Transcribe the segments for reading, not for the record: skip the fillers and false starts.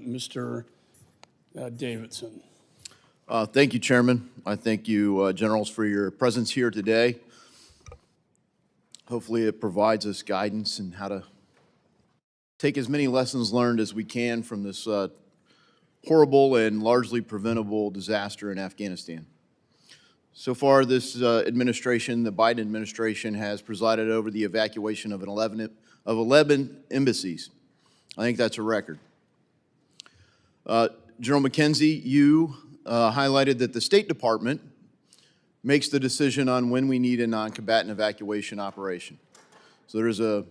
Mr. Davidson. Thank you, Chairman. I thank you, Generals, for your presence here today. Hopefully it provides us guidance in how to take as many lessons learned as we can from this horrible and largely preventable disaster in Afghanistan. So far, this administration, the Biden administration, has presided over the evacuation of 11 embassies. I think that's a record. General McKenzie, you highlighted that the State Department makes the decision on when we need a non-combatant evacuation operation. So there's a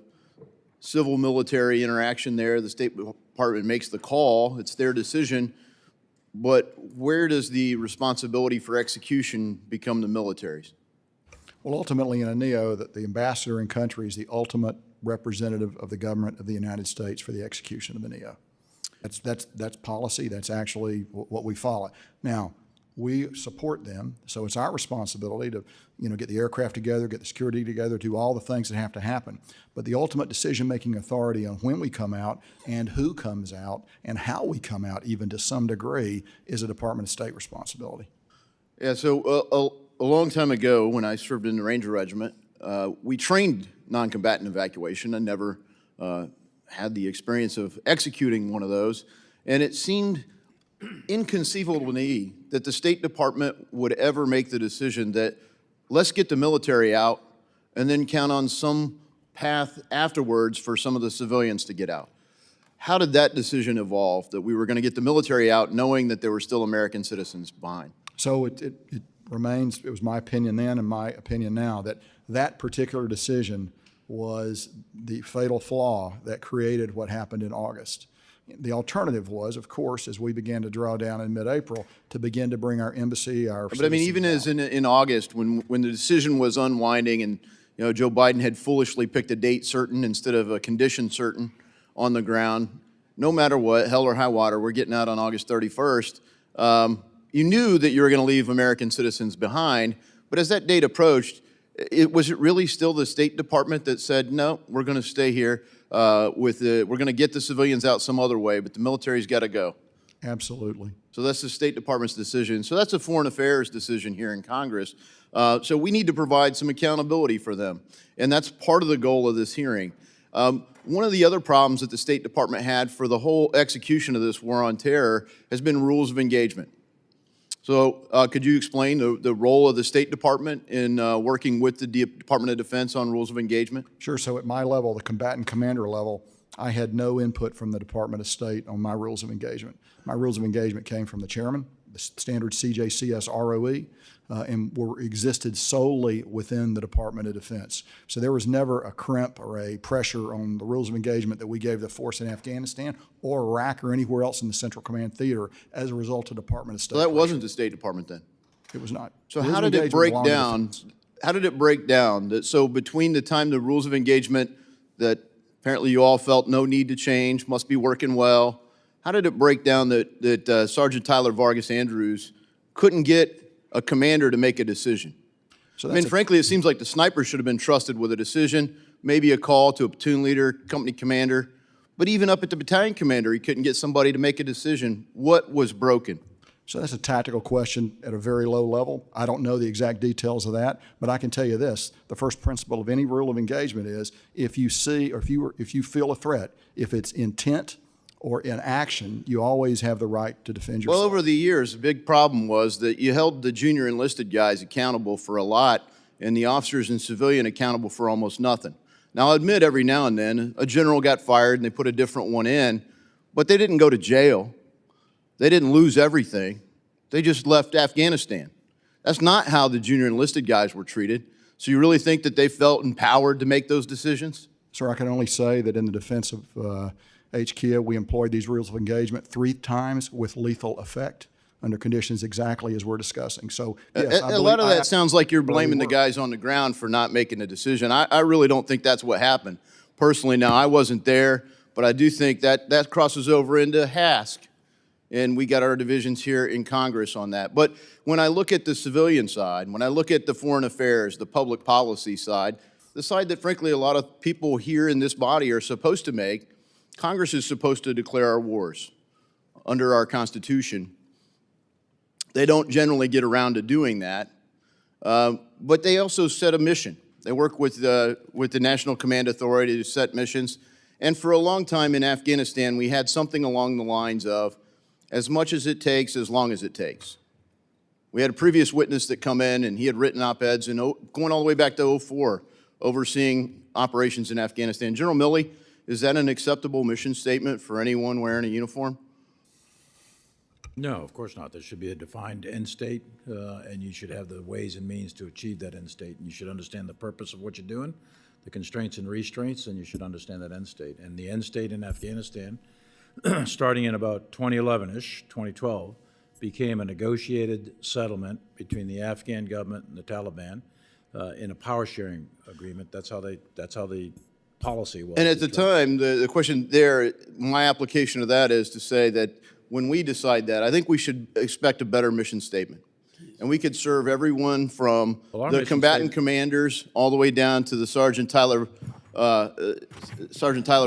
civil-military interaction there. The State Department makes the call. It's their decision. But where does the responsibility for execution become the military's? Well, ultimately in a NEO, that the ambassador in country is the ultimate representative of the government of the United States for the execution of the NEO. That's policy. That's actually what we follow. Now, we support them, so it's our responsibility to, get the aircraft together, get the security together, do all the things that have to happen. But the ultimate decision-making authority on when we come out and who comes out and how we come out, even to some degree, is a Department of State responsibility. Yeah, so a long time ago, when I served in the Ranger Regiment, we trained non-combatant evacuation. I never had the experience of executing one of those, and it seemed inconceivable to me that the State Department would ever make the decision that let's get the military out and then count on some path afterwards for some of the civilians to get out. How did that decision evolve, that we were going to get the military out knowing that there were still American citizens behind? So it remains, it was my opinion then and my opinion now, that particular decision was the fatal flaw that created what happened in August. The alternative was, of course, as we began to draw down in mid-April, to begin to bring our embassy, our But I mean, even as in August, when the decision was unwinding and Joe Biden had foolishly picked a date certain instead of a condition certain on the ground, no matter what, hell or high water, we're getting out on August 31st. You knew that you were going to leave American citizens behind, but as that date approached, was it really still the State Department that said, no, we're going to stay here, we're going to get the civilians out some other way, but the military's got to go? Absolutely. So that's the State Department's decision. So that's a foreign affairs decision here in Congress. So we need to provide some accountability for them, and that's part of the goal of this hearing. One of the other problems that the State Department had for the whole execution of this war on terror has been rules of engagement. So could you explain the role of the State Department in working with the Department of Defense on rules of engagement? Sure. So at my level, the combatant commander level, I had no input from the Department of State on my rules of engagement. My rules of engagement came from the chairman, the standard CJCS ROE, and existed solely within the Department of Defense. So there was never a crimp or a pressure on the rules of engagement that we gave the force in Afghanistan or Iraq or anywhere else in the Central Command Theater as a result of Department of State. So that pressure. wasn't the State Department then? It was not. So Rules how of did it engagement break belong to down? defense. How did it break down? That so between the time the rules of engagement that apparently you all felt no need to change, must be working well, how did it break down that Sergeant Tyler Vargas Andrews couldn't get a commander to make a decision? So I mean, frankly, it seems like the sniper should have been trusted with a decision, maybe a call to a platoon leader, company commander, but even up at the battalion commander, he couldn't get somebody to make a decision. What was broken? So that's a tactical question at a very low level. I don't know the exact details of that, but I can tell you this: the first principle of any rule of engagement is if you see or if you feel a threat, if it's intent or in action, you always have the right to defend yourself. Well, over the years, the big problem was that you held the junior enlisted guys accountable for a lot and the officers and civilian accountable for almost nothing. Now, I'll admit every now and then a general got fired and they put a different one in, but they didn't go to jail. They didn't lose everything. They just left Afghanistan. That's not how the junior enlisted guys were treated. So you really think that they felt empowered to make those decisions? Sir, I can only say that in the defense of HKIA, we employed these rules of engagement 3 times with lethal effect under conditions exactly as we're discussing. So yes, a lot of that sounds like you're blaming the guys on the ground for not making a decision. I really don't think that's what happened. Personally, now, I wasn't there, but I do think that crosses over into HASC. And we got our divisions here in Congress on that. But when I look at the civilian side, when I look at the foreign affairs, the public policy side, the side that frankly a lot of people here in this body are supposed to make, Congress is supposed to declare our wars. under our Constitution. They don't generally get around to doing that, but they also set a mission. They work with the National Command Authority to set missions. And for a long time in Afghanistan, we had something along the lines of, as much as it takes, as long as it takes. We had a previous witness that come in, and he had written op-eds going all the way back to 2004, overseeing operations in Afghanistan. General Milley, is that an acceptable mission statement for anyone wearing a uniform? No, of course not. There should be a defined end state, and you should have the ways and means to achieve that end state. And you should understand the purpose of what you're doing, the constraints and restraints, and you should understand that end state. And the end state in Afghanistan, starting in about 2011-ish, 2012, became a negotiated settlement between the Afghan government and the Taliban in a power-sharing agreement. That's how the policy was. And at the time, the question there, my application of that is to say that when we decide that, I think we should expect a better mission statement. And we could serve everyone from the combatant commanders all the way down to the Sergeant Tyler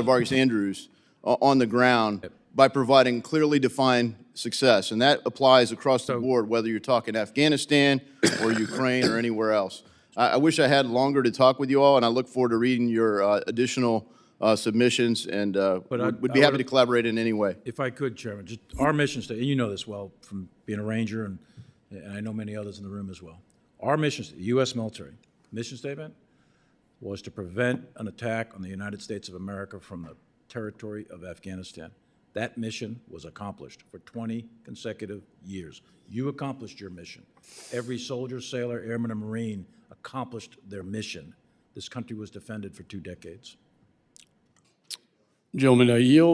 Vargas Andrews on the ground by providing clearly defined success. And that applies across the board, whether you're talking Afghanistan or Ukraine or anywhere else. I wish I had longer to talk with you all, and I look forward to reading your additional submissions, and would be happy to collaborate in any way. If I could, Chairman, just our mission statement, and you know this well from being a Ranger, and I know many others in the room as well. Our mission, the U.S. military mission statement, was to prevent an attack on the United States of America from the territory of Afghanistan. That mission was accomplished for 20 consecutive years. You accomplished your mission. Every soldier, sailor, airman, and Marine accomplished their mission. This country was defended for 2 decades. Gentlemen, I yield.